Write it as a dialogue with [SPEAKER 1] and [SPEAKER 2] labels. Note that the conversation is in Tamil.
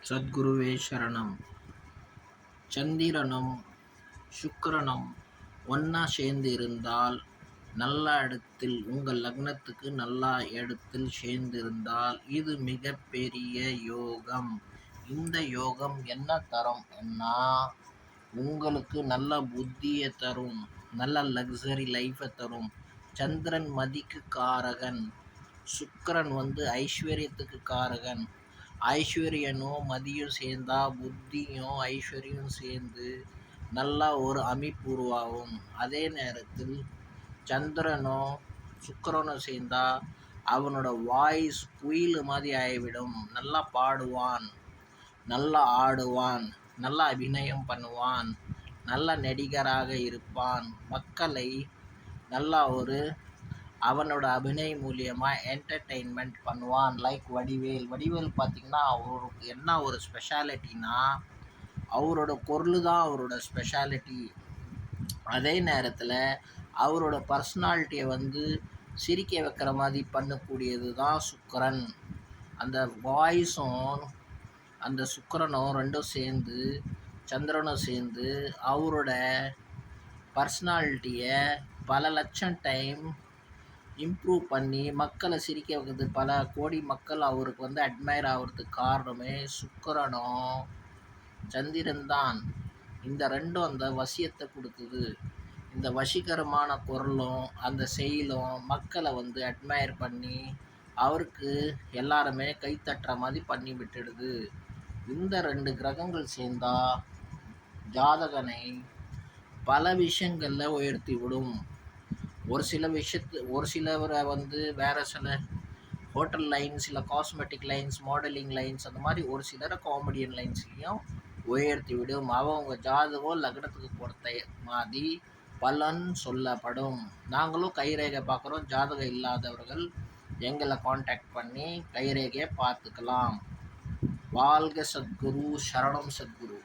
[SPEAKER 1] சத்குருவே சரணம். சந்திரனும் சுக்கிரனும் ஒன்றா சேர்ந்து இருந்தால், நல்ல இடத்தில் உங்கள் லக்னத்துக்கு நல்ல இடத்தில் சேர்ந்து இருந்தால் இது மிகப்பெரிய யோகம். இந்த யோகம் என்ன தரும் என்ன, உங்களுக்கு நல்ல புத்தியை தரும், நல்ல லக்ஸரி லைஃப்பை தரும். சந்திரன் மதிக்கு காரகன், சுக்கிரன் ஐஸ்வர்யத்துக்கு காரகன். ஐஸ்வர்யனும் மதியும் சேர்ந்தா புத்தியும் ஐஸ்வர்யம் சேர்ந்து நல்லா ஒரு அமைப்பு உருவாகும். அதே நேரத்தில் சந்திரனும் சுக்கிரனும் சேர்ந்தா அவனோட வாய்ஸ் குயில் மாதிரி ஆகிவிடும். நல்லா பாடுவான், நல்லா ஆடுவான், நல்லா அபிநயம் பண்ணுவான், நல்ல நடிகராக இருப்பான். மக்களை நல்லா அவனோட அபிநயம் மூலியமாக என்டர்டெயின்மெண்ட் பண்ணுவான். லைக் வடிவேல் பார்த்திங்கன்னா அவருக்கு என்ன ஒரு ஸ்பெஷாலிட்டினா, அவரோட குரல் தான் அவரோட ஸ்பெஷாலிட்டி. அதே நேரத்தில் அவரோட பர்சனாலிட்டியை சிரிக்க வைக்கிற மாதிரி பண்ணக்கூடியது தான் சுக்கிரன். அந்த வாய்ஸும் அந்த சுக்கிரனும் ரெண்டும் சேர்ந்து, சந்திரனும் சேர்ந்து அவரோட பர்சனாலிட்டியை பல லட்சம் டைம் இம்ப்ரூவ் பண்ணி மக்களை சிரிக்க வைக்கிறது. பல கோடி மக்கள் அவருக்கு அட்மையர் ஆகிறதுக்கு காரணமே சுக்கிரனும் சந்திரன் தான். இந்த ரெண்டும் அந்த வசியத்தை கொடுக்குது. இந்த வசீகரமான குரலும் அந்த செயலும் மக்களை அட்மையர் பண்ணி அவருக்கு எல்லாருமே கைத்தட்டுற மாதிரி பண்ணி விட்டுடுது. இந்த ரெண்டு கிரகங்கள் சேர்ந்தா ஜாதகனை பல விஷயங்களில் உயர்த்தி விடும். ஒரு சிலவரை வேறு சில ஹோட்டல் லைன்ஸ், இல்லை காஸ்மெட்டிக் லைன்ஸ், மாடலிங் லைன்ஸ், அந்த மாதிரி ஒரு சிலரை காமெடியன் லைன்ஸ்லேயும் உயர்த்தி விடும். அவங்க ஜாதகம் லக்னத்துக்கு பொறுத்த மாதிரி பலன் சொல்லப்படும். நாங்களும் கைரேகை பார்க்குறோம். ஜாதகம் இல்லாதவர்கள் எங்களை காண்டாக்ட் பண்ணி கைரேகையை பார்த்துக்கலாம். வாழ்க சத்குரு, சரணம் சத்குரு.